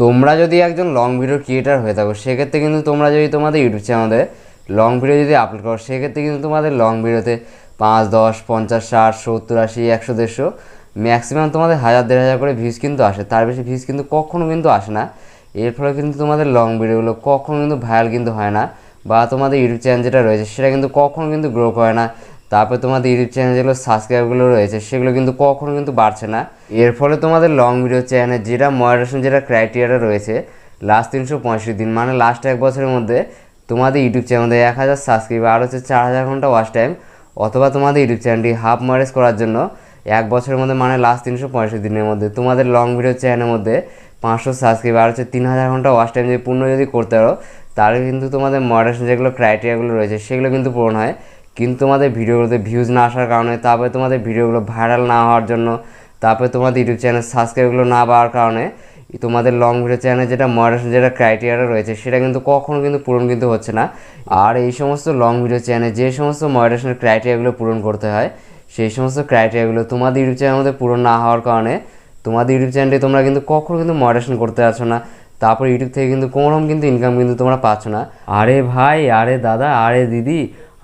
তোমরা যদি একজন লং ভিডিও ক্রিয়েটার হয়ে থাকো সেক্ষেত্রে কিন্তু তোমরা যদি তোমাদের ইউটিউব চ্যানেলে লং ভিডিও যদি আপলোড করো সেক্ষেত্রে কিন্তু তোমাদের লং ভিডিওতে 5, 10, 50, 60, 70, 80, 100, 150 ম্যাক্সিমাম তোমাদের 1000, 1500 করে ভিউজ কিন্তু আসে। তার বেশি ভিউজ কিন্তু কখনো কিন্তু আসে না। এর ফলে কিন্তু তোমাদের লং ভিডিওগুলো কখনো কিন্তু ভাইরাল কিন্তু হয় না, বা তোমাদের ইউটিউব চ্যানেল যেটা রয়েছে সেটা কিন্তু কখনো কিন্তু গ্রো করে না। তারপরে তোমাদের ইউটিউব চ্যানেল যেগুলো সাবস্ক্রাইবগুলো রয়েছে সেগুলো কিন্তু কখনো কিন্তু বাড়ছে না। এর ফলে তোমাদের লং ভিডিও চ্যানেলে যেটা মডারেশন যেটা ক্রাইটেরিয়া রয়েছে লাস্ট 365 দিন মানে লাস্ট 1 বছরের মধ্যে তোমাদের ইউটিউব চ্যানেলে 1000 সাবস্ক্রাইবার আর হচ্ছে 4000 ঘন্টা ওয়াচ টাইম, অথবা তোমাদের ইউটিউব চ্যানেলটি হাফ মডারেজ করার জন্য 1 বছরের মধ্যে মানে লাস্ট 365 দিনের মধ্যে তোমাদের লং ভিডিও চ্যানেলের মধ্যে 500 সাবস্ক্রাইবার আর হচ্ছে 3000 ঘন্টা ওয়াচ টাইম যদি পূর্ণ যদি করতে পারো তাহলে কিন্তু তোমাদের মডারেশন যেগুলো ক্রাইটেরিয়াগুলো রয়েছে সেগুলো কিন্তু পূরণ হয়। কিন্তু তোমাদের ভিডিওগুলোতে ভিউজ না আসার কারণে, তারপরে তোমাদের ভিডিওগুলো ভাইরাল না হওয়ার জন্য, তারপরে তোমাদের ইউটিউব চ্যানেল সাবস্ক্রাইবগুলো না বাড়ার কারণে তোমাদের লং ভিডিও চ্যানেলে যেটা মডারেশন যেটা ক্রাইটেরিয়া রয়েছে সেটা কিন্তু কখনো কিন্তু পূরণ কিন্তু হচ্ছে না। আর এই সমস্ত লং ভিডিও চ্যানেলে যে সমস্ত মডারেশনের ক্রাইটেরিয়াগুলো পূরণ করতে হয় সেই সমস্ত ক্রাইটেরিয়াগুলো তোমাদের ইউটিউব চ্যানেলের মধ্যে পূরণ না হওয়ার কারণে তোমাদের ইউটিউব চ্যানেলটি তোমরা কিন্তু কখনো কিন্তু মডারেশন করতে পারছো না। তারপর ইউটিউব থেকে কিন্তু কোনোরকম কিন্তু ইনকাম কিন্তু তোমরা পাচ্ছ না। আরে ভাই, আরে দাদা, আরে দিদি,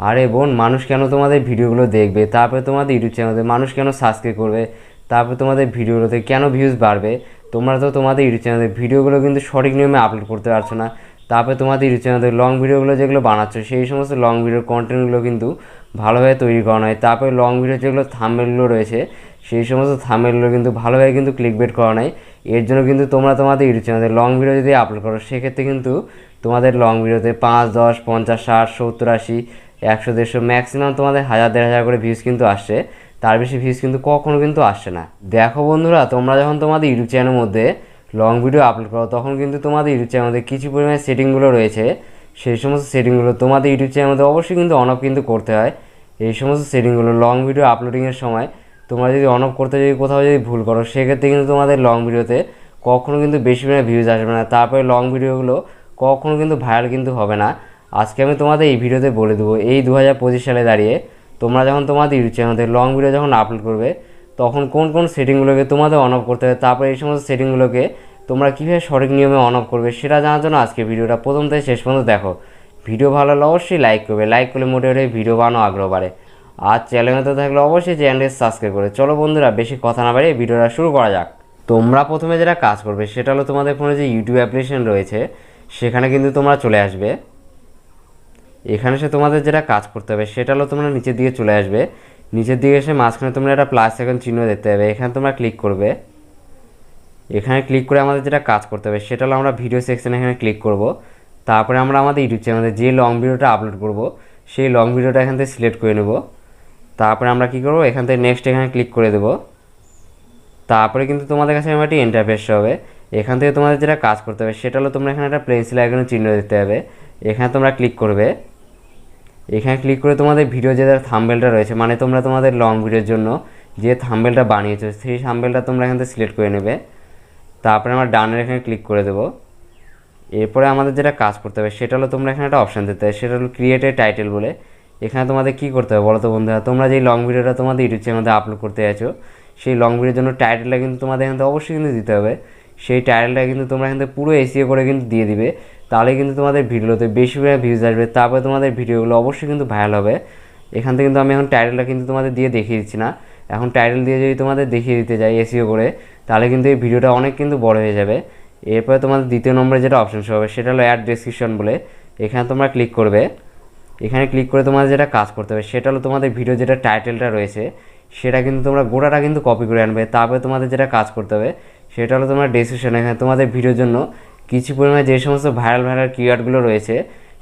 আরে বোন, মানুষ কেন তোমাদের ভিডিওগুলো দেখবে, তারপরে তোমাদের ইউটিউব চ্যানেলে মানুষ কেন সাবস্ক্রাইব করবে, তারপরে তোমাদের ভিডিওগুলোতে কেন ভিউজ বাড়বে? তোমরা তো তোমাদের ইউটিউব চ্যানেলে ভিডিওগুলো কিন্তু সঠিক নিয়মে আপলোড করতে পারছো না। তারপরে তোমাদের ইউটিউব চ্যানেলে লং ভিডিওগুলো যেগুলো বানাচ্ছ সেই সমস্ত লং ভিডিওর কন্টেন্টগুলো কিন্তু ভালোভাবে তৈরি করা নয়। তারপরে লং ভিডিও যেগুলো থাম্বনেলগুলো রয়েছে সেই সমস্ত থাম্বনেলগুলো কিন্তু ভালোভাবে কিন্তু ক্লিকবেট করা নয়। এর জন্য কিন্তু তোমরা তোমাদের ইউটিউব চ্যানেলে লং ভিডিও যদি আপলোড করো সেক্ষেত্রে কিন্তু তোমাদের লং ভিডিওতে 5, 10, 50, 60, 70, 80, 100, 150 ম্যাক্সিমাম তোমাদের 1000, 1500 করে ভিউজ কিন্তু আসছে। তার বেশি ভিউজ কিন্তু কখনো কিন্তু আসছে না। দেখো বন্ধুরা, তোমরা যখন তোমাদের ইউটিউব চ্যানেলের মধ্যে লং ভিডিও আপলোড করো তখন কিন্তু তোমাদের ইউটিউব চ্যানেলের মধ্যে কিছু পরিমাণে সেটিংগুলো রয়েছে, সেই সমস্ত সেটিংগুলো তোমাদের ইউটিউব চ্যানেলের মধ্যে অবশ্যই কিন্তু অন অফ কিন্তু করতে হয়। এই সমস্ত সেটিংগুলো লং ভিডিও আপলোডিংয়ের সময় তোমরা যদি অন অফ করতে যদি কোথাও যদি ভুল করো সেক্ষেত্রে কিন্তু তোমাদের লং ভিডিওতে কখনো কিন্তু বেশি পরিমাণে ভিউজ আসবে না। তারপরে লং ভিডিওগুলো কখনো কিন্তু ভাইরাল কিন্তু হবে না। আজকে আমি তোমাদের এই ভিডিওতে বলে দেবো এই 2025 সালে দাঁড়িয়ে তোমরা যখন তোমাদের ইউটিউব চ্যানেলে লং ভিডিও যখন আপলোড করবে তখন কোন কোন সেটিংগুলোকে তোমাদের অন অফ করতে হবে, তারপরে এই সমস্ত সেটিংগুলোকে তোমরা কীভাবে সঠিক নিয়মে অন অফ করবে সেটা জানার জন্য আজকে ভিডিওটা প্রথম থেকে শেষ পর্যন্ত দেখো। ভিডিও ভালো লাগলে অবশ্যই লাইক করবে, লাইক করলে মোটিভেট হয়ে ভিডিও বানানো আগ্রহ বাড়ে। আর চ্যানেলে তো থাকলে অবশ্যই চ্যানেলটি সাবস্ক্রাইব করে। চলো বন্ধুরা, বেশি কথা না বাড়িয়ে ভিডিওটা শুরু করা যাক। তোমরা প্রথমে যেটা কাজ করবে সেটা হলো তোমাদের ফোনে যে ইউটিউব অ্যাপ্লিকেশন রয়েছে সেখানে কিন্তু তোমরা চলে আসবে। এখানে এসে তোমাদের যেটা কাজ করতে হবে সেটা হলো তোমরা নিচের দিকে চলে আসবে। নিচের দিকে এসে মাঝখানে তোমরা একটা প্লাস আইকন চিহ্ন দেখতে হবে, এখানে তোমরা ক্লিক করবে। এখানে ক্লিক করে আমাদের যেটা কাজ করতে হবে সেটা হলো আমরা ভিডিও সেকশনে এখানে ক্লিক করব। তারপরে আমরা আমাদের ইউটিউব চ্যানেলে যে লং ভিডিওটা আপলোড করব সেই লং ভিডিওটা এখান থেকে সিলেক্ট করে নেব। তারপরে আমরা কী করব, এখান থেকে নেক্সট এখানে ক্লিক করে দেব। তারপরে কিন্তু তোমাদের কাছে আমার একটি ইন্টারফেস হবে। এখান থেকে তোমাদের যেটা কাজ করতে হবে সেটা হলো তোমরা এখানে একটা পেন্সিল আইকনের চিহ্ন দিতে হবে, এখানে তোমরা ক্লিক করবে। এখানে ক্লিক করে তোমাদের ভিডিও যে থাম্বনেলটা রয়েছে মানে তোমরা তোমাদের লং ভিডিওর জন্য যে থাম্বনেলটা বানিয়েছো সেই থাম্বনেলটা তোমরা এখান থেকে সিলেক্ট করে নেবে। তারপরে আমরা ডানের এখানে ক্লিক করে দেবো। এরপরে আমাদের যেটা কাজ করতে হবে সেটা হলো তোমরা এখানে একটা অপশান দিতে হবে, সেটা হলো ক্রিয়েট এ টাইটেল বলে। এখানে তোমাদের কী করতে হবে বলো তো বন্ধুরা, তোমরা যেই লং ভিডিওটা তোমাদের ইউটিউব চ্যানেলের মধ্যে আপলোড করতে চাইছো সেই লং ভিডিওর জন্য টাইটেলটা কিন্তু তোমাদের এখান থেকে অবশ্যই কিন্তু দিতে হবে। সেই টাইটেলটা কিন্তু তোমরা এখান থেকে পুরো এসিও করে কিন্তু দিয়ে দিবে, তাহলে কিন্তু তোমাদের ভিডিওতে বেশি করে ভিউজ আসবে। তারপরে তোমাদের ভিডিওগুলো অবশ্যই কিন্তু ভাইরাল হবে। এখান থেকে কিন্তু আমি এখন টাইটেলটা কিন্তু তোমাদের দিয়ে দেখিয়ে দিচ্ছি না। এখন টাইটেল দিয়ে যদি তোমাদের দেখিয়ে দিতে যাই এসিও করে তাহলে কিন্তু এই ভিডিওটা অনেক কিন্তু বড় হয়ে যাবে। এরপরে তোমাদের দ্বিতীয় নম্বরে যেটা অপশন হবে সেটা হলো অ্যাড ডেসক্রিপশন বলে, এখানে তোমরা ক্লিক করবে। এখানে ক্লিক করে তোমাদের যেটা কাজ করতে হবে সেটা হলো তোমাদের ভিডিও যেটা টাইটেলটা রয়েছে সেটা কিন্তু তোমরা গোটাটা কিন্তু কপি করে আনবে। তারপরে তোমাদের যেটা কাজ করতে হবে সেটা হলো তোমরা ডেসক্রিপশন, এখানে তোমাদের ভিডিওর জন্য কিছু পরিমাণে যে সমস্ত ভাইরাল কিওয়ার্ডগুলো রয়েছে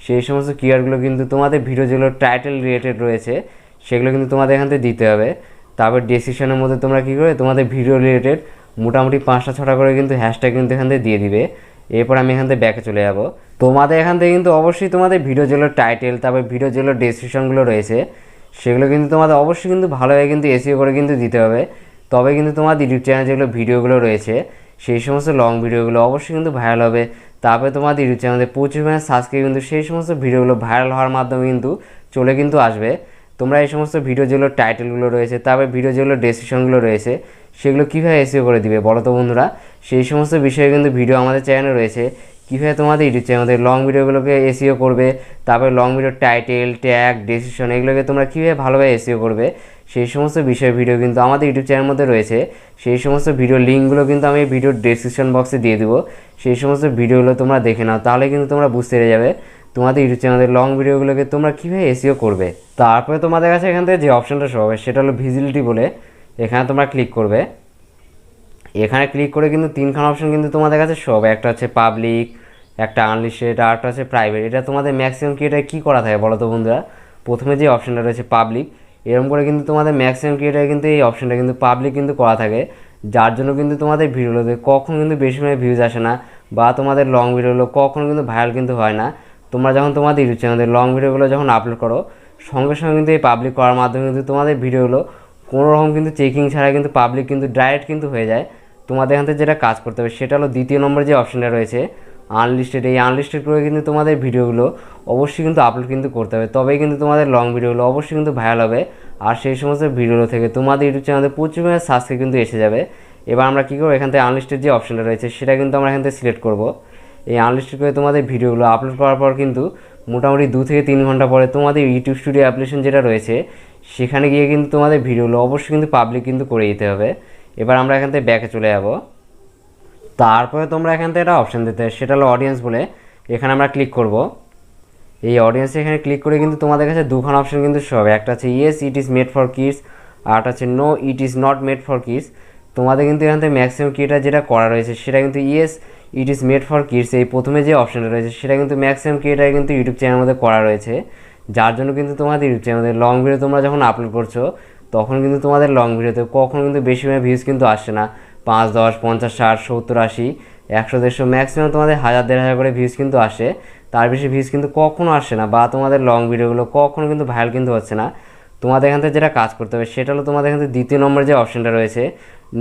সেই সমস্ত কিওয়ার্ডগুলো কিন্তু তোমাদের ভিডিও যেগুলো টাইটেল রিলেটেড রয়েছে সেগুলো কিন্তু তোমাদের এখান থেকে দিতে হবে। তারপর ডেসক্রিপশনের মধ্যে তোমরা কী করে তোমাদের ভিডিও রিলেটেড মোটামুটি 5টা 6টা করে কিন্তু হ্যাশট্যাগ কিন্তু এখান থেকে দিয়ে দিবে। এরপর আমি এখান থেকে ব্যাকে চলে যাব। তোমাদের এখান থেকে কিন্তু অবশ্যই তোমাদের ভিডিও যেগুলো টাইটেল তারপর ভিডিও যেগুলো ডেসক্রিপশনগুলো রয়েছে সেগুলো কিন্তু তোমাদের অবশ্যই কিন্তু ভালোভাবে কিন্তু এসইও করে কিন্তু দিতে হবে। তবে কিন্তু তোমাদের ইউটিউব চ্যানেলে যেগুলো ভিডিওগুলো রয়েছে সেই সমস্ত লং ভিডিওগুলো অবশ্যই কিন্তু ভাইরাল হবে। তারপরে তোমাদের ইউটিউব চ্যানেলে প্রচুর সাবস্ক্রাইব কিন্তু সেই সমস্ত ভিডিওগুলো ভাইরাল হওয়ার মাধ্যমে কিন্তু চলে কিন্তু আসবে। তোমরা এই সমস্ত ভিডিও যেগুলো টাইটেলগুলো রয়েছে তারপরে ভিডিও যেগুলো ডেসক্রিপশনগুলো রয়েছে সেগুলো কীভাবে এসইও করে দিবে বলো তো বন্ধুরা। সেই সমস্ত বিষয়ে কিন্তু ভিডিও আমাদের চ্যানেলে রয়েছে। কীভাবে তোমাদের ইউটিউব চ্যানেলে লং ভিডিওগুলোকে এসইও করবে, তারপরে long video title, tag, description এগুলোকে তোমরা কীভাবে ভালোভাবে এসইও করবে সেই সমস্ত বিষয়ের ভিডিও কিন্তু আমাদের ইউটিউব চ্যানেলের মধ্যে রয়েছে। সেই সমস্ত ভিডিও লিঙ্কগুলো কিন্তু আমি ভিডিওর ডেসক্রিপশন বক্সে দিয়ে দেবো। সেই সমস্ত ভিডিওগুলো তোমরা দেখে নাও, তাহলে কিন্তু তোমরা বুঝতে পেরে যাবে তোমাদের ইউটিউব চ্যানেলের লং ভিডিওগুলোকে তোমরা কীভাবে এসইও করবে। তারপরে তোমাদের কাছে এখান থেকে যে অপশানটা শো হবে সেটা হলো ভিজিবিলিটি বলে, এখানে তোমরা ক্লিক করবে। এখানে ক্লিক করে কিন্তু তিনখানা অপশন কিন্তু তোমাদের কাছে শো হবে। একটা হচ্ছে পাবলিক, একটা আনলিস্টেড, আর একটা হচ্ছে প্রাইভেট। এটা তোমাদের ম্যাক্সিমাম ক্রিয়েটার কী করা থাকে বলো তো বন্ধুরা। প্রথমে যে অপশানটা রয়েছে পাবলিক, এরকম করে কিন্তু তোমাদের ম্যাক্সিমাম ক্রিয়েটার কিন্তু এই অপশানটা কিন্তু পাবলিক কিন্তু করা থাকে, যার জন্য কিন্তু তোমাদের ভিডিওগুলোতে কখন কিন্তু বেশি সময় ভিউজ আসে না, বা তোমাদের লং ভিডিওগুলো কখনো কিন্তু ভাইরাল কিন্তু হয় না। তোমরা যখন তোমাদের ইউটিউব চ্যানেলে লং ভিডিওগুলো যখন আপলোড করো, সঙ্গে সঙ্গে কিন্তু এই পাবলিক করার মাধ্যমে কিন্তু তোমাদের ভিডিওগুলো কোনো রকম কিন্তু চেকিং ছাড়া কিন্তু পাবলিক কিন্তু ডাইরেক্ট কিন্তু হয়ে যায়। তোমাদের এখান থেকে যেটা কাজ করতে হবে সেটা হলো দ্বিতীয় নম্বর যে অপশানটা রয়েছে আনলিস্টেড, এই আনলিস্টেড করে কিন্তু তোমাদের ভিডিওগুলো অবশ্যই কিন্তু আপলোড কিন্তু করতে হবে, তবেই কিন্তু তোমাদের লং ভিডিওগুলো অবশ্যই কিন্তু ভাইরাল হবে। আর সেই সমস্ত ভিডিওগুলো থেকে তোমাদের ইউটিউব চ্যানেলে প্রচুর পরিমাণে সাবস্ক্রাইব কিন্তু এসে যাবে। এবার আমরা কী করবো, এখান থেকে আনলিস্টেড যে অপশানটা রয়েছে সেটা কিন্তু আমরা এখান থেকে সিলেক্ট করবো। এই আনলিস্টেড করে তোমাদের ভিডিওগুলো আপলোড করার পর কিন্তু মোটামুটি 2 থেকে 3 ঘন্টা পরে তোমাদের ইউটিউব স্টুডিও অ্যাপ্লিকেশন যেটা রয়েছে সেখানে গিয়ে কিন্তু তোমাদের ভিডিওগুলো অবশ্যই কিন্তু পাবলিক কিন্তু করে দিতে হবে। এবার আমরা এখান থেকে ব্যাকে চলে যাব। তারপরে তোমরা এখান থেকে একটা অপশান দিতে হয়, সেটা হলো অডিয়েন্স বলে। এখানে আমরা ক্লিক করব। এই অডিয়েন্সে এখানে ক্লিক করে কিন্তু তোমাদের কাছে দুখানা অপশান কিন্তু শো হবে। একটা হচ্ছে yes it is made for kids, আর একটা হচ্ছে no it is not made for kids. তোমাদের কিন্তু এখান থেকে ম্যাক্সিমাম ক্রিয়েটার যেটা করা রয়েছে সেটা কিন্তু yes it is made for kids, এই প্রথমে যে অপশানটা রয়েছে সেটা কিন্তু ম্যাক্সিমাম ক্রিয়েটার কিন্তু ইউটিউব চ্যানেলের মধ্যে করা রয়েছে, যার জন্য কিন্তু তোমাদের ইউটিউব চ্যানেলে লং ভিডিও তোমরা যখন আপলোড করছো তখন কিন্তু তোমাদের লং ভিডিওতে কখনো কিন্তু বেশি ভিউজ কিন্তু আসছে না। 5, 10, 50, 60, 70, 80, 100, 150 ম্যাক্সিমাম তোমাদের 1000, 1500 করে ভিউজ কিন্তু আসে, তার বেশি ভিউজ কিন্তু কখনো আসে না, বা তোমাদের লং ভিডিওগুলো কখনো কিন্তু ভাইরাল কিন্তু হচ্ছে না। তোমাদের এখান থেকে যেটা কাজ করতে হবে সেটা হলো তোমাদের এখান থেকে দ্বিতীয় নম্বরে যে অপশানটা রয়েছে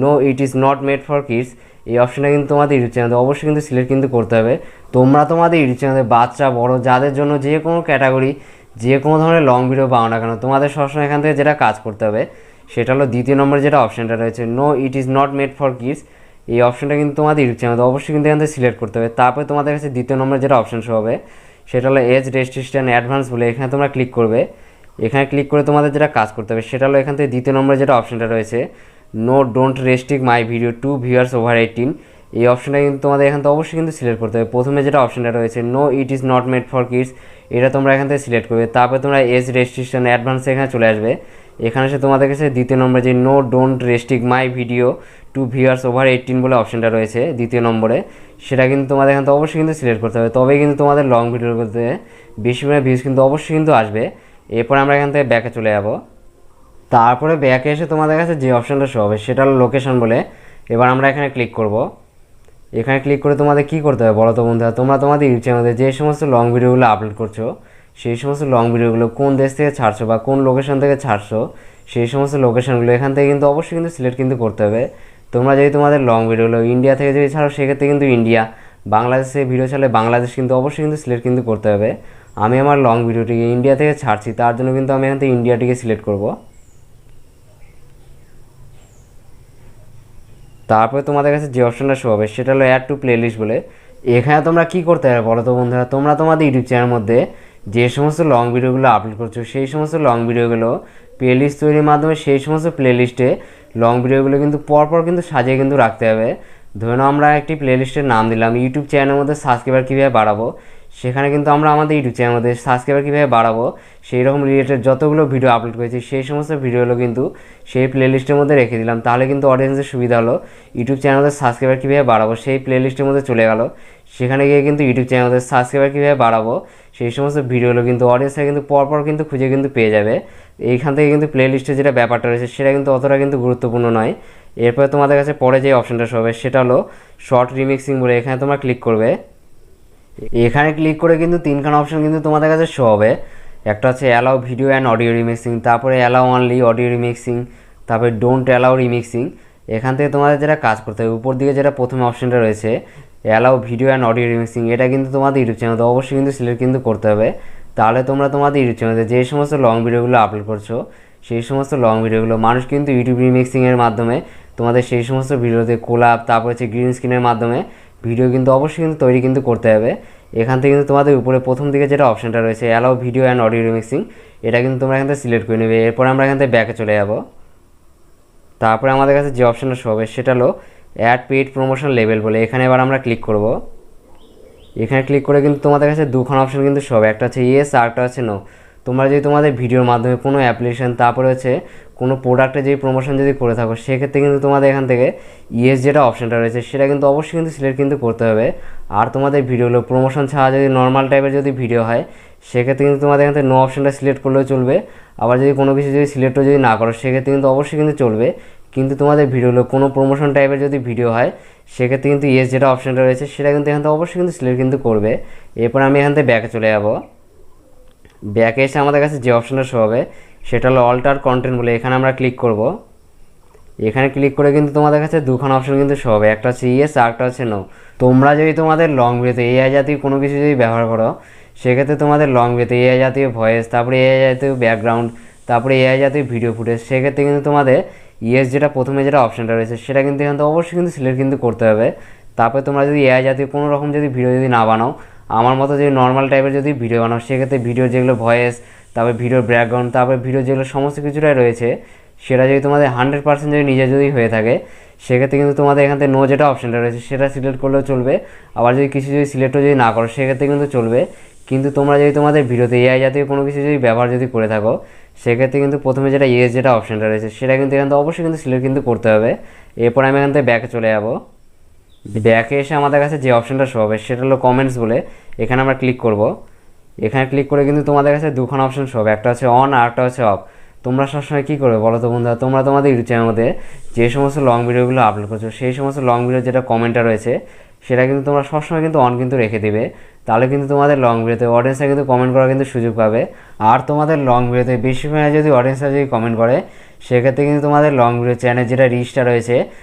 no it is not made for kids, এই অপশানটা কিন্তু তোমাদের ইউটিউব চ্যানেলে অবশ্যই কিন্তু সিলেক্ট কিন্তু করতে হবে। তোমরা তোমাদের ইউটিউব চ্যানেলে বাচ্চা বড় যাদের জন্য যে কোনো ক্যাটাগরি যে কোনো ধরনের লং ভিডিও পাও না কেন, তোমাদের সবসময় এখান থেকে যেটা কাজ করতে হবে সেটা হলো দ্বিতীয় নম্বরে যেটা অপশানটা রয়েছে no it is not made for kids, এই অপশানটা কিন্তু তোমাদের ইউটিউব চ্যানেলে অবশ্যই কিন্তু এখান থেকে সিলেক্ট করতে হবে। তারপরে তোমাদের কাছে দ্বিতীয় নম্বরে যেটা অপশান শো হবে সেটা হলো এজ রেস্ট্রিকশন অ্যাডভান্স বলে, এখানে তোমরা ক্লিক করবে। এখানে ক্লিক করে তোমাদের যেটা কাজ করতে হবে সেটা হলো এখান থেকে দ্বিতীয় নম্বরে যেটা অপশানটা রয়েছে no don't restrict my video to viewers over 18, এই অপশানটা কিন্তু তোমাদের এখান থেকে অবশ্যই কিন্তু সিলেক্ট করতে হবে। প্রথমে যেটা অপশানটা রয়েছে no it is not made for kids, এটা তোমরা এখান থেকে সিলেক্ট করবে। তারপরে তোমরা এজ রেস্ট্রিকশন অ্যাডভান্স এখানে চলে আসবে। এখানে এসে তোমাদের কাছে দ্বিতীয় নম্বরে যে no don't restrict my video to viewers over 18 বলে অপশানটা রয়েছে দ্বিতীয় নম্বরে, সেটা কিন্তু তোমাদের এখান থেকে অবশ্যই কিন্তু সিলেক্ট করতে হবে, তবেই কিন্তু তোমাদের লং ভিডিওগুলোতে বেশি ভিউজ কিন্তু অবশ্যই কিন্তু আসবে। এরপর আমরা এখান থেকে ব্যাকে চলে যাব। তারপরে ব্যাকে এসে তোমাদের কাছে যে অপশানটা শো হবে সেটা হলো লোকেশন বলে। এবার আমরা এখানে ক্লিক করব। এখানে ক্লিক করে তোমাদের কী করতে হবে বলো তো বন্ধুরা, তোমরা তোমাদের ইউটিউব চ্যানেলে যে সমস্ত লং ভিডিওগুলো আপলোড করছো সেই সমস্ত লং ভিডিওগুলো কোন দেশ থেকে ছাড়ছো বা কোন লোকেশন থেকে ছাড়ছো সেই সমস্ত লোকেশনগুলো এখান থেকে কিন্তু অবশ্যই কিন্তু সিলেক্ট কিন্তু করতে হবে। তোমরা যদি তোমাদের লং ভিডিওগুলো ইন্ডিয়া থেকে যদি ছাড়ো সেক্ষেত্রে কিন্তু ইন্ডিয়া, বাংলাদেশে ভিডিও ছাড়লে বাংলাদেশ কিন্তু অবশ্যই কিন্তু সিলেক্ট কিন্তু করতে হবে। আমি আমার লং ভিডিওটিকে ইন্ডিয়া থেকে ছাড়ছি, তার জন্য কিন্তু আমি এখান থেকে ইন্ডিয়াটিকে সিলেক্ট করব। তারপরে তোমাদের কাছে যে অপশনটা শো হবে সেটা হলো অ্যাড টু প্লেলিস্ট বলে। এখানে তোমরা কী করতে হবে বলো তো বন্ধুরা, তোমরা তোমাদের ইউটিউব চ্যানেলের মধ্যে যে সমস্ত লং ভিডিওগুলো আপলোড করছো সেই সমস্ত লং ভিডিওগুলো প্লেলিস্ট তৈরির মাধ্যমে সেই সমস্ত প্লেলিস্টে লং ভিডিওগুলো কিন্তু পরপর কিন্তু সাজিয়ে কিন্তু রাখতে হবে। ধরে নাও আমরা একটি প্লেলিস্টের নাম দিলাম ইউটিউব চ্যানেলের মধ্যে সাবস্ক্রাইবার কীভাবে বাড়াবো, সেখানে কিন্তু আমরা আমাদের ইউটিউব চ্যানেলের মধ্যে সাবস্ক্রাইবার কীভাবে বাড়াবো সেই রকম রিলেটেড যতগুলো ভিডিও আপলোড করেছি সেই সমস্ত ভিডিওগুলো কিন্তু সেই প্লেলিস্টের মধ্যে রেখে দিলাম, তাহলে কিন্তু অডিয়েন্সের সুবিধা হলো। ইউটিউব চ্যানেলের সাবস্ক্রাইবার কীভাবে বাড়াবো সেই প্লেলিস্টের মধ্যে চলে গেল, সেখানে গিয়ে কিন্তু ইউটিউব চ্যানেলের সাবস্ক্রাইবার কীভাবে বাড়াবো সেই সমস্ত ভিডিওগুলো কিন্তু অডিয়েন্সরা কিন্তু পরপর কিন্তু খুঁজে কিন্তু পেয়ে যাবে। এইখান থেকে কিন্তু প্লেলিস্টের যেটা ব্যাপারটা রয়েছে সেটা কিন্তু অতটা কিন্তু গুরুত্বপূর্ণ নয়। এরপরে তোমাদের কাছে পরে যে অপশানটা হবে সেটা হলো শর্ট রিমিক্সিং বলে, এখানে তোমরা ক্লিক করবে। এখানে ক্লিক করে কিন্তু তিনখানা অপশন কিন্তু তোমাদের কাছে শো হবে। একটা হচ্ছে allow video and audio remixing, তারপরে অ্যালাউ অনলি অডিও রিমিক্সিং, তারপরে ডোন্ট অ্যালাউ রিমিক্সিং। এখান থেকে তোমাদের যেটা কাজ করতে হবে উপর দিকে যেটা প্রথম অপশনটা রয়েছে allow video and audio remixing, এটা কিন্তু তোমাদের ইউটিউব চ্যানেলে অবশ্যই কিন্তু সিলেক্ট কিন্তু করতে হবে। তাহলে তোমরা তোমাদের ইউটিউব চ্যানেলে যে সমস্ত লং ভিডিওগুলো আপলোড করছো সেই সমস্ত লং ভিডিওগুলো মানুষ কিন্তু ইউটিউব রিমিক্সিংয়ের মাধ্যমে তোমাদের সেই সমস্ত ভিডিওতে কোলাপ তারপর হচ্ছে গ্রিন স্ক্রিনের মাধ্যমে ভিডিও কিন্তু অবশ্যই কিন্তু তৈরি কিন্তু করতে হবে। এখান থেকে কিন্তু তোমাদের উপরে প্রথম দিকে যেটা অপশানটা রয়েছে allow video and audio remixing, এটা কিন্তু তোমরা এখান থেকে সিলেক্ট করে নেবে। এরপর আমরা এখান থেকে ব্যাকে চলে যাব। তারপরে আমাদের কাছে যে অপশানটা শো হবে সেটা হলো অ্যাড পেইড প্রমোশন লেভেল বলে, এখানে এবার আমরা ক্লিক করব। এখানে ক্লিক করে কিন্তু তোমাদের কাছে দুখানা অপশান কিন্তু শো হবে, একটা হচ্ছে ইয়েস আর একটা হচ্ছে নো। তোমরা যদি তোমাদের ভিডিওর মাধ্যমে কোনো অ্যাপ্লিকেশন তারপরে হচ্ছে কোনো প্রোডাক্টে যদি প্রমোশন যদি করে থাকো সেক্ষেত্রে কিন্তু তোমাদের এখান থেকে ইয়েস যেটা অপশানটা রয়েছে সেটা কিন্তু অবশ্যই কিন্তু সিলেক্ট কিন্তু করতে হবে। আর তোমাদের ভিডিওগুলো প্রমোশন ছাড়া যদি নর্মাল টাইপের যদি ভিডিও হয় সেক্ষেত্রে কিন্তু তোমাদের এখান থেকে নো অপশানটা সিলেক্ট করলেও চলবে। আবার যদি কোনো কিছু যদি সিলেক্টও যদি না করো সেক্ষেত্রে কিন্তু অবশ্যই কিন্তু চলবে। কিন্তু তোমাদের ভিডিওগুলো কোনো প্রমোশন টাইপের যদি ভিডিও হয় সেক্ষেত্রে কিন্তু ইয়েস যেটা অপশানটা রয়েছে সেটা কিন্তু এখান থেকে অবশ্যই কিন্তু সিলেক্ট কিন্তু করবে। এরপর আমি এখান থেকে ব্যাকে চলে যাব। ব্যাকে এসে আমাদের কাছে যে অপশানটা শো হবে সেটা হলো অল্টার কন্টেন্ট বলে, এখানে আমরা ক্লিক করব। এখানে ক্লিক করে কিন্তু তোমাদের কাছে দুখানা অপশান কিন্তু শো হবে, একটা হচ্ছে ইয়েস আর একটা হচ্ছে নো। তোমরা যদি তোমাদের লং ভিডিওতে এআই জাতীয় কোনো কিছু যদি ব্যবহার করো সেক্ষেত্রে তোমাদের লং ভিডিওতে এআই জাতীয় ভয়েস তারপরে এআই জাতীয় ব্যাকগ্রাউন্ড তারপরে এআই জাতীয় ভিডিও ফুটেজ, সেক্ষেত্রে কিন্তু তোমাদের ইয়েস যেটা প্রথমে যেটা অপশানটা রয়েছে সেটা কিন্তু এখান থেকে অবশ্যই কিন্তু সিলেক্ট কিন্তু করতে হবে। তারপরে তোমরা যদি এআই জাতীয় কোনো রকম যদি ভিডিও যদি না বানাও, আমার মতো যদি নর্মাল টাইপের যদি ভিডিও বানাও সেক্ষেত্রে ভিডিও যেগুলো ভয়েস তারপরে ভিডিওর ব্যাকগ্রাউন্ড তারপরে ভিডিও যেগুলো সমস্ত কিছুটাই রয়েছে সেটা যদি তোমাদের 100% যদি নিজে যদি হয়ে থাকে সেক্ষেত্রে কিন্তু তোমাদের এখান থেকে নো যেটা অপশানটা রয়েছে সেটা সিলেক্ট করলেও চলবে। আবার যদি কিছু যদি সিলেক্টও যদি না করো সেক্ষেত্রে কিন্তু চলবে। কিন্তু তোমরা যদি তোমাদের ভিডিওতে এআই জাতীয় কোনো কিছু যদি ব্যবহার যদি করে থাকো সেক্ষেত্রে কিন্তু প্রথমে যেটা ইয়েস যেটা অপশানটা রয়েছে সেটা কিন্তু এখান থেকে অবশ্যই কিন্তু সিলেক্ট কিন্তু করতে হবে। এরপর আমি এখান থেকে ব্যাকে চলে যাব। ব্যাকে এসে আমাদের কাছে যে অপশানটা শো হবে সেটা হলো কমেন্টস বলে, এখানে আমরা ক্লিক করব। এখানে ক্লিক করে কিন্তু তোমাদের কাছে দুখানা অপশান শো হবে, একটা হচ্ছে অন আর একটা হচ্ছে অফ। তোমরা সবসময় কী করবে বলো তো বন্ধুরা, তোমরা তোমাদের ইউটিউব চ্যানেলের মধ্যে যে সমস্ত লং ভিডিওগুলো আপলোড করছো সেই সমস্ত লং ভিডিও যেটা কমেন্টটা রয়েছে সেটা কিন্তু তোমরা সবসময় কিন্তু অন কিন্তু রেখে দেবে। তাহলে কিন্তু তোমাদের লং ভিডিওতে অডিয়েন্সরা কিন্তু কমেন্ট করার কিন্তু সুযোগ পাবে। আর তোমাদের লং ভিডিওতে বেশি পরিমাণে যদি অডিয়েন্সরা যদি কমেন্ট করে সেক্ষেত্রে কিন্তু তোমাদের লং ভিডিও চ্যানেল যেটা রিচটা রয়েছে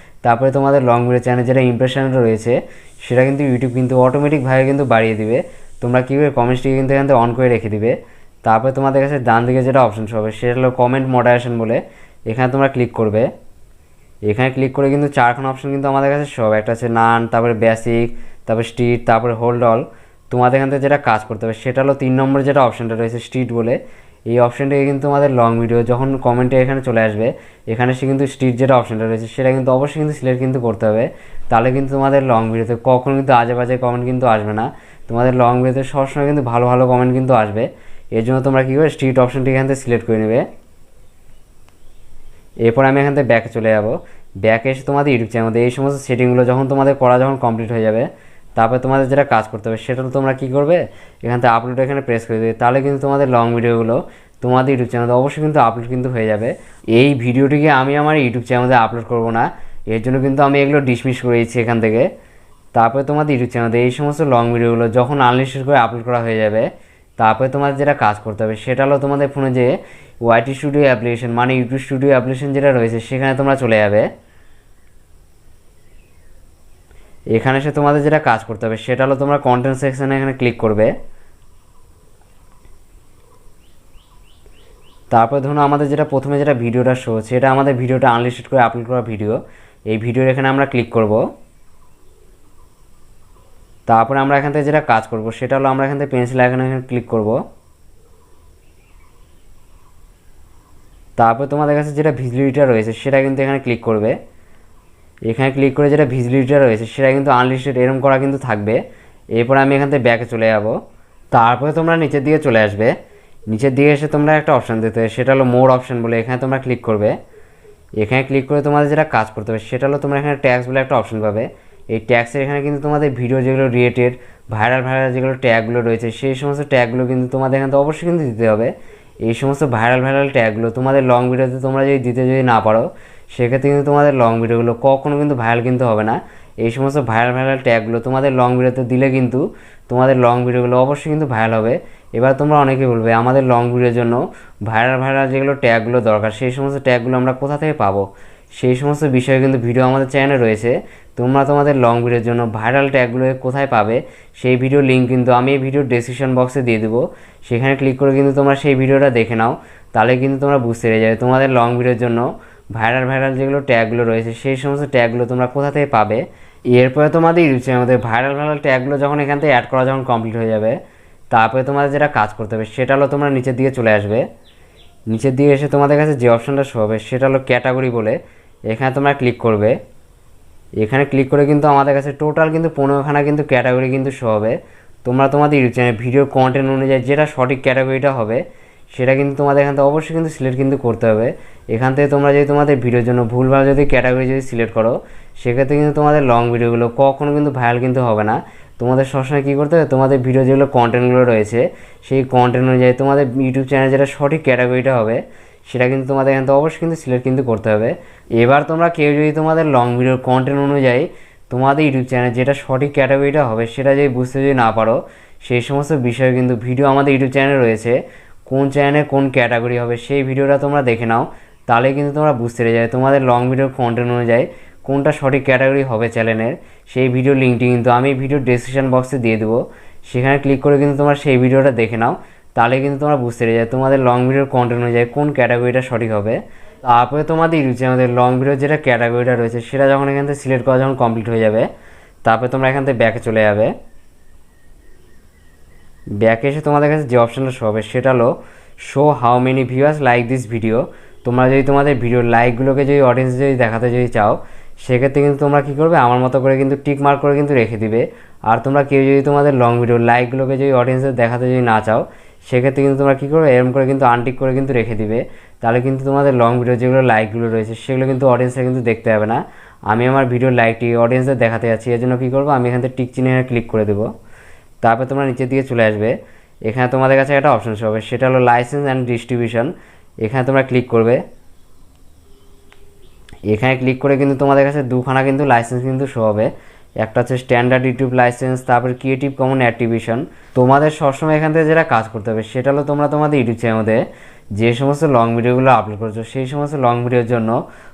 তারপরে তোমাদের লং ভিডিও চ্যানেল যেটা ইমপ্রেশনটা রয়েছে সেটা কিন্তু ইউটিউব কিন্তু অটোমেটিকভাবে কিন্তু বাড়িয়ে দিবে। তোমরা কীভাবে কমেন্টসটিকে কিন্তু এখান থেকে অন করে রেখে দিবে। তারপরে তোমাদের কাছে ডান দিকে যেটা অপশান হবে সেটা হলো কমেন্ট মডারেশন বলে, এখানে তোমরা ক্লিক করবে। এখানে ক্লিক করে কিন্তু চারখানা অপশান কিন্তু আমাদের কাছে সব, একটা হচ্ছে নান তারপরে বেসিক তারপরে স্ট্রিট তারপরে হোল্ড অল। তোমাদের এখান থেকে যেটা কাজ করতে হবে সেটা হলো 3 নম্বর যেটা অপশানটা রয়েছে স্ট্রিট বলে, এই অপশানটাকে কিন্তু তোমাদের লং ভিডিও যখন কমেন্টে এখানে চলে আসবে এখানে সে কিন্তু স্ট্রিট যেটা অপশানটা রয়েছে সেটা কিন্তু অবশ্যই কিন্তু সিলেক্ট কিন্তু করতে হবে। তাহলে কিন্তু তোমাদের লং ভিডিওতে কখনো কিন্তু আজে বাজে কমেন্ট কিন্তু আসবে না, তোমাদের লং ভিডিওতে সবসময় কিন্তু ভালো ভালো কমেন্ট কিন্তু আসবে। এর জন্য তোমরা কী করবে স্ট্রিট অপশানটি এখান থেকে সিলেক্ট করে নেবে। এরপর আমি এখান থেকে ব্যাকে চলে যাব। ব্যাকে এসে তোমাদের ইউটিউব চ্যানেলে এই সমস্ত সেটিংগুলো যখন তোমাদের করা যখন কমপ্লিট হয়ে যাবে তারপরে তোমাদের যেটা কাজ করতে হবে সেটা তোমরা কী করবে এখান থেকে আপলোড এখানে প্রেস করে দেবে। তাহলে কিন্তু তোমাদের লং ভিডিওগুলো তোমাদের ইউটিউব চ্যানেলে অবশ্যই কিন্তু আপলোড কিন্তু হয়ে যাবে। এই ভিডিওটিকে আমি আমার ইউটিউব চ্যানেলে আপলোড করব না, এর জন্য কিন্তু আমি এগুলো ডিসমিস করে দিচ্ছি এখান থেকে। তারপরে তোমাদের ইউটিউব চ্যানেলে এই সমস্ত লং ভিডিওগুলো যখন আনলিস্টেড করে আপলোড করা হয়ে যাবে তারপরে তোমাদের যেটা কাজ করতে হবে সেটা হলো তোমাদের ফোনে যে ওয়াইটি স্টুডিও অ্যাপ্লিকেশন মানে ইউটিউব স্টুডিও অ্যাপ্লিকেশন যেটা রয়েছে সেখানে তোমরা চলে যাবে। এখানে এসে তোমাদের যেটা কাজ করতে হবে সেটা হলো তোমরা কন্টেন্ট সেকশানে এখানে ক্লিক করবে। তারপরে ধরুন আমাদের যেটা প্রথমে যেটা ভিডিওটা শো হচ্ছে এটা আমাদের ভিডিওটা আনলিস্টেড করে আপলোড করা ভিডিও, এই ভিডিওর এখানে আমরা ক্লিক করব। তারপরে আমরা এখান থেকে যেটা কাজ করব সেটা হলো আমরা এখান থেকে পেন্সিল আইকনে এখানে ক্লিক করব। তারপর তোমাদের কাছে যেটা ভিজিবিলিটিটা রয়েছে সেটা কিন্তু এখানে ক্লিক করবে। এখানে ক্লিক করে যেটা ভিজিবিলিটিটা রয়েছে সেটা কিন্তু আনলিস্টেড এরকম করা কিন্তু থাকবে। এরপর আমি এখান থেকে ব্যাকে চলে যাব। তারপরে তোমরা নিচের দিকে চলে আসবে, নিচের দিকে এসে তোমরা একটা অপশান দিতে হবে সেটা হলো মোর অপশান বলে, এখানে তোমরা ক্লিক করবে। এখানে ক্লিক করে তোমাদের যেটা কাজ করতে হবে সেটা হলো তোমরা এখানে ট্যাক্স বলে একটা অপশান পাবে। এই ট্যাক্সের এখানে কিন্তু তোমাদের ভিডিও যেগুলো রিলেটেড ভাইরাল যেগুলো ট্যাগগুলো রয়েছে সেই সমস্ত ট্যাগগুলো কিন্তু তোমাদের এখানে তো অবশ্যই কিন্তু দিতে হবে। এই সমস্ত ভাইরাল ট্যাগগুলো তোমাদের লং ভিডিওতে তোমরা যদি দিতে যদি না পারো সেক্ষেত্রে কিন্তু তোমাদের লং ভিডিওগুলো কখনো কিন্তু ভাইরাল কিন্তু হবে না। এই সমস্ত ভাইরাল ট্যাগগুলো তোমাদের লং ভিডিওতে দিলে কিন্তু তোমাদের লং ভিডিওগুলো অবশ্যই কিন্তু ভাইরাল হবে। এবার তোমরা অনেকে বলবে আমাদের লং ভিডিওর জন্য ভাইরাল যেগুলো ট্যাগগুলো দরকার সেই সমস্ত ট্যাগগুলো আমরা কোথা থেকে পাবো, সেই সমস্ত বিষয়ে কিন্তু ভিডিও আমাদের চ্যানেলে রয়েছে। তোমরা তোমাদের লং ভিডিওর জন্য ভাইরাল ট্যাগগুলো কোথায় পাবে সেই ভিডিও লিঙ্ক কিন্তু আমি এই ভিডিওর ডেসক্রিপশন বক্সে দিয়ে দেবো, সেখানে ক্লিক করে কিন্তু তোমরা সেই ভিডিওটা দেখে নাও। তাহলে কিন্তু তোমরা বুঝতে পেরে যাবে তোমাদের লং ভিডিওর জন্য ভাইরাল যেগুলো ট্যাগগুলো রয়েছে সেই সমস্ত ট্যাগগুলো তোমরা কোথা থেকে পাবে। এরপরে তোমাদের ইউটিউব চ্যানেলের মধ্যে ভাইরাল ট্যাগগুলো যখন এখান থেকে অ্যাড করা যখন কমপ্লিট হয়ে যাবে, তারপরে তোমাদের যেটা কাজ করতে হবে সেটা হলো তোমরা নিচের দিকে চলে আসবে। নিচের দিকে এসে তোমাদের কাছে যে অপশানটা শো হবে সেটা হলো ক্যাটাগরি বলে, এখানে তোমরা ক্লিক করবে। এখানে ক্লিক করে কিন্তু আমাদের কাছে টোটাল কিন্তু 15খানা কিন্তু ক্যাটাগরি কিন্তু শো হবে। তোমরা তোমাদের ইউটিউব চ্যানেল ভিডিওর কন্টেন্ট অনুযায়ী যেটা সঠিক ক্যাটাগরিটা হবে সেটা কিন্তু তোমাদের এখান থেকে অবশ্যই কিন্তু সিলেক্ট কিন্তু করতে হবে। এখান থেকে তোমরা যদি তোমাদের ভিডিওর জন্য ভুলভাল যদি ক্যাটাগরি যদি সিলেক্ট করো, সেক্ষেত্রে কিন্তু তোমাদের লং ভিডিওগুলো কখনো কিন্তু ভাইরাল কিন্তু হবে না। তোমাদের সবসময় কী করতে হবে, তোমাদের ভিডিও যেগুলো কন্টেন্টগুলো রয়েছে সেই কন্টেন্ট অনুযায়ী তোমাদের ইউটিউব চ্যানেল যেটা সঠিক ক্যাটাগরিটা হবে সেটা কিন্তু তোমাদের এখান থেকে অবশ্যই কিন্তু সিলেক্ট কিন্তু করতে হবে। এবার তোমরা কেউ যদি তোমাদের লং ভিডিওর কন্টেন্ট অনুযায়ী তোমাদের ইউটিউব চ্যানেল যেটা সঠিক ক্যাটাগরিটা হবে সেটা যদি বুঝতে যদি না পারো, সেই সমস্ত বিষয়ে কিন্তু ভিডিও আমাদের ইউটিউব চ্যানেলে রয়েছে। কোন চ্যানেলে কোন ক্যাটাগরি হবে সেই ভিডিওটা তোমরা দেখে নাও, তাহলে কিন্তু তোমরা বুঝতে পেরে যাবে তোমাদের লং ভিডিওর কন্টেন্ট অনুযায়ী কোনটা সঠিক ক্যাটাগরি হবে চ্যানেলের। সেই ভিডিও লিঙ্কটি কিন্তু আমি ভিডিও ডেসক্রিপশন বক্সে দিয়ে দেবো, সেখানে ক্লিক করে কিন্তু তোমরা সেই ভিডিওটা দেখে নাও, তাহলে কিন্তু তোমরা বুঝতে পেরে যাবে তোমাদের লং ভিডিওর কন্টেন্ট অনুযায়ী কোন ক্যাটাগরিটা সঠিক হবে। তারপরে তোমাদের ইউটিউব চ্যানেলের লং ভিডিওর যেটা ক্যাটাগরিটা রয়েছে সেটা যখন এখান থেকে সিলেক্ট করা যখন কমপ্লিট হয়ে যাবে, তারপরে তোমরা এখান থেকে ব্যাকে চলে যাবে। ব্যাকে এসে তোমাদের কাছে যে অপশানটা শো হবে সেটা হলো show how many viewers like this video. তোমরা যদি তোমাদের ভিডিওর লাইকগুলোকে যদি অডিয়েন্স যদি দেখাতে যদি চাও, সেক্ষেত্রে কিন্তু তোমরা কী করবে, আমার মতো করে কিন্তু টিক মার্ক করে কিন্তু রেখে দিবে। আর তোমরা কেউ যদি তোমাদের লং ভিডিওর লাইকগুলোকে যদি অডিয়েন্সের দেখাতে যদি না চাও, সেক্ষেত্রে কিন্তু তোমরা কী করবে, এরকম করে কিন্তু আনটিক করে কিন্তু রেখে দিবে। তাহলে কিন্তু তোমাদের লং ভিডিও যেগুলো লাইকগুলো রয়েছে সেগুলো কিন্তু অডিয়েন্সরা কিন্তু দেখতে পাবে না। আমি আমার ভিডিওর লাইকটি অডিয়েন্সদের দেখাতে যাচ্ছি, এর জন্য কী করবো, আমি এখান থেকে টিক চিহ্নে ক্লিক করে দেবো। তারপর তোমরা নিচের দিকে চলে আসবে। এখানে তোমাদের কাছে একটা অপশন শো হবে সেটা হলো লাইসেন্স অ্যান্ড ডিস্ট্রিবিউশন। এখানে তোমরা ক্লিক করবে। এখানে ক্লিক করে কিন্তু তোমাদের কাছে দুখানা কিন্তু লাইসেন্স কিন্তু শো হবে। একটা হচ্ছে স্ট্যান্ডার্ড ইউটিউব লাইসেন্স, তারপর ক্রিয়েটিভ কমন অ্যাট্রিবিউশন। তোমাদের সবসময় এখান থেকে যেটা কাজ করতে হবে সেটা হলো তোমরা তোমাদের ইউটিউব চ্যানেলে যে সমস্ত লং ভিডিওগুলো আপলোড করছো সেই সমস্ত লং ভিডিওর জন্য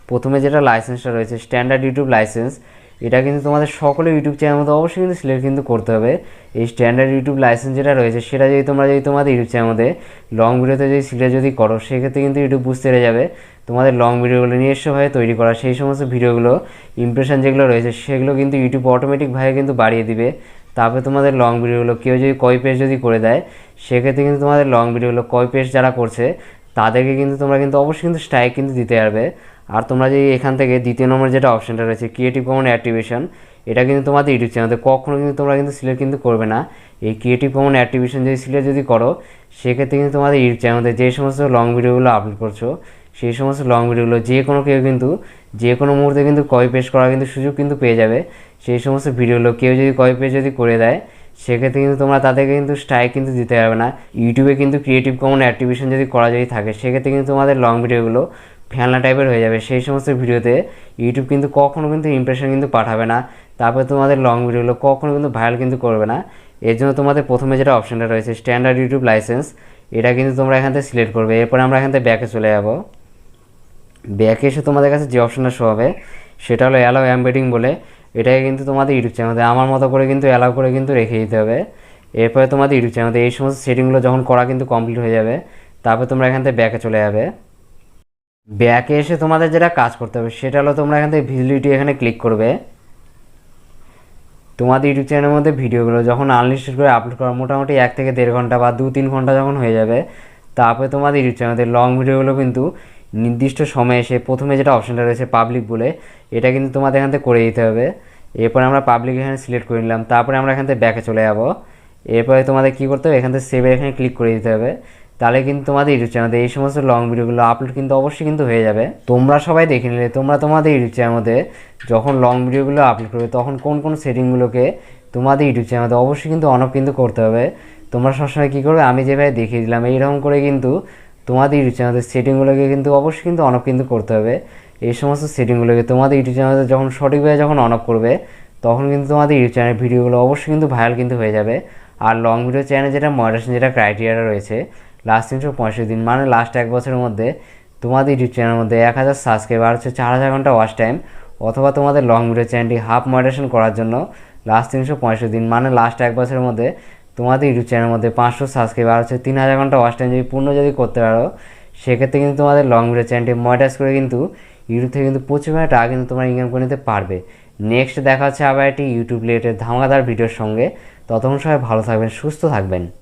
প্রথমে যেটা লাইসেন্সটা রয়েছে স্ট্যান্ডার্ড ইউটিউব লাইসেন্স, এটা কিন্তু তোমাদের সকলে ইউটিউব চ্যানেলের মধ্যে অবশ্যই কিন্তু সিলেক্ট কিন্তু করতে হবে। এই স্ট্যান্ডার্ড ইউটিউব লাইসেন্স যেটা রয়েছে সেটা যদি তোমরা তোমাদের ইউটিউব চ্যানেলের মধ্যে লং ভিডিওতে যদি সিলেক্ট যদি করো, সেক্ষেত্রে কিন্তু ইউটিউব বুঝতে পেরে যাবে তোমাদের লং ভিডিওগুলো নিজস্বভাবে তৈরি করা সেই সমস্ত ভিডিওগুলো ইমপ্রেশন যেগুলো রয়েছে সেগুলো কিন্তু ইউটিউব অটোমেটিকভাবে কিন্তু বাড়িয়ে দিবে। তারপরে তোমাদের লং ভিডিওগুলো কেউ যদি কপি পেস্ট যদি করে দেয়, সেক্ষেত্রে কিন্তু তোমাদের লং ভিডিওগুলো কপি পেস্ট যারা করছে তাদেরকে কিন্তু তোমরা কিন্তু অবশ্যই কিন্তু স্ট্রাইক কিন্তু দিতে পারবে। আর তোমরা যদি এখান থেকে দ্বিতীয় নম্বর যেটা অপশানটা রয়েছে ক্রিয়েটিভ কমন অ্যাট্রিবিউশন, এটা কিন্তু তোমাদের ইউটিউব চ্যানেলে কখনো কিন্তু তোমরা কিন্তু সিলেক্ট কিন্তু করবে না। এই ক্রিয়েটিভ কমন অ্যাট্রিবিউশন যদি সিলেক্ট যদি করো, সেক্ষেত্রে কিন্তু তোমাদের ইউটিউব চ্যানেলে যে সমস্ত লং ভিডিওগুলো আপলোড করছো সেই সমস্ত লং ভিডিওগুলো যে কোনো কেউ কিন্তু যে কোনো মুহূর্তে কিন্তু কপি পেস্ট করার কিন্তু সুযোগ কিন্তু পেয়ে যাবে। সেই সমস্ত ভিডিওগুলো কেউ যদি কপি পেস্ট যদি করে দেয়, সেক্ষেত্রে কিন্তু তোমরা তাদেরকে কিন্তু স্ট্রাইক কিন্তু দিতে পারবে না। ইউটিউবে কিন্তু ক্রিয়েটিভ কমন অ্যাট্রিবিউশন যদি করা যদি থাকে, সেক্ষেত্রে কিন্তু তোমাদের লং ভিডিওগুলো ফেলনা টাইপের হয়ে যাবে। সেই সমস্ত ভিডিওতে ইউটিউব কিন্তু কখনো কিন্তু ইমপ্রেশন কিন্তু পাঠাবে না। তারপরে তোমাদের লং ভিডিওগুলো কখনো কিন্তু ভাইরাল কিন্তু করবে না। এর জন্য তোমাদের প্রথমে যেটা অপশানটা রয়েছে স্ট্যান্ডার্ড ইউটিউব লাইসেন্স, এটা কিন্তু তোমরা এখান থেকে সিলেক্ট করবে। এরপরে আমরা এখান থেকে ব্যাকে চলে যাব। ব্যাকে এসে তোমাদের কাছে যে অপশানটা শো হবে সেটা হলো অ্যালাউ এমবেডিং বলে, এটাকে কিন্তু তোমাদের ইউটিউব চ্যানেলে আমার মতো করে কিন্তু অ্যালাউ করে কিন্তু রেখে দিতে হবে। এরপরে তোমাদের ইউটিউব চ্যানেলে এই সমস্ত সেটিংগুলো যখন করা কিন্তু কমপ্লিট হয়ে যাবে, তারপর তোমরা এখান থেকে ব্যাকে চলে যাবে। ব্যাকে এসে তোমাদের যেটা কাজ করতে হবে সেটা হলো তোমরা এখান থেকে ভিজিবিলিটি এখানে ক্লিক করবে। তোমাদের ইউটিউব চ্যানেলের মধ্যে ভিডিওগুলো যখন আনলিস্টেড করে আপলোড করা মোটামুটি 1 থেকে 1.5 ঘন্টা বা 2-3 ঘন্টা যখন হয়ে যাবে, তারপরে তোমাদের ইউটিউব চ্যানেলের লং ভিডিওগুলো কিন্তু নির্দিষ্ট সময়ে এসে প্রথমে যেটা অপশানটা রয়েছে পাবলিক বলে, এটা কিন্তু তোমাদের এখান থেকে করে দিতে হবে। এরপরে আমরা পাবলিক এখানে সিলেক্ট করে নিলাম। তারপরে আমরা এখান থেকে ব্যাকে চলে যাব। এরপরে তোমাদের কী করতে হবে, এখান থেকে সেভে এখানে ক্লিক করে দিতে হবে। তাহলে কিন্তু তোমাদের ইউটিউব চ্যানেলে এই সমস্ত লং ভিডিওগুলো আপলোড কিন্তু অবশ্যই কিন্তু হয়ে যাবে। তোমরা সবাই দেখে নিলে তোমরা তোমাদের ইউটিউব চ্যানেলে যখন লং ভিডিওগুলো আপলোড করবে তখন কোন কোন সেটিংগুলোকে তোমাদের ইউটিউব চ্যানেলে অবশ্যই কিন্তু অন অফ কিন্তু করতে হবে। তোমরা সবসময় কী করবে, আমি যেভাবে দেখিয়ে দিলাম এইরকম করে কিন্তু তোমাদের ইউটিউব চ্যানেলের সেটিংগুলোকে কিন্তু অবশ্যই কিন্তু অন অফ কিন্তু করতে হবে। এই সমস্ত সেটিংগুলোকে তোমাদের ইউটিউব চ্যানেলে যখন সঠিকভাবে যখন অন অফ করবে, তখন কিন্তু তোমাদের ইউটিউব চ্যানেলের ভিডিওগুলো অবশ্যই কিন্তু ভাইরাল কিন্তু হয়ে যাবে। আর লং ভিডিও চ্যানেলে যেটা মডারেশন যেটা ক্রাইটেরিয়া রয়েছে লাস্ট 365 দিন মানে লাস্ট 1 বছরের মধ্যে তোমাদের ইউটিউব চ্যানেলের মধ্যে 1000 সাবস্ক্রাইবার হচ্ছে 4000 ঘন্টা ওয়াচ টাইম, অথবা তোমাদের লং ভিডিও চ্যানেলটি হাফ মডারেশন করার জন্য লাস্ট 365 দিন মানে লাস্ট 1 বছরের মধ্যে তোমাদের ইউটিউব চ্যানেলের মধ্যে 500 সাবস্ক্রাইবার হচ্ছে 3000 ঘন্টা ওয়াচ টাইম যদি পূর্ণ যদি করতে পারো, সেক্ষেত্রে কিন্তু তোমাদের লং ভিডিও চ্যানেলটি মনিটাইজ করে কিন্তু ইউটিউব থেকে কিন্তু প্রচুর পরিমাণে টাকা কিন্তু তোমরা ইনকাম করে নিতে পারবে। নেক্সট দেখা হচ্ছে আবার একটি ইউটিউব রিলেটেড ধামাকাদার ভিডিওর সঙ্গে। ততক্ষণ সবাই ভালো থাকবেন, সুস্থ থাকবেন।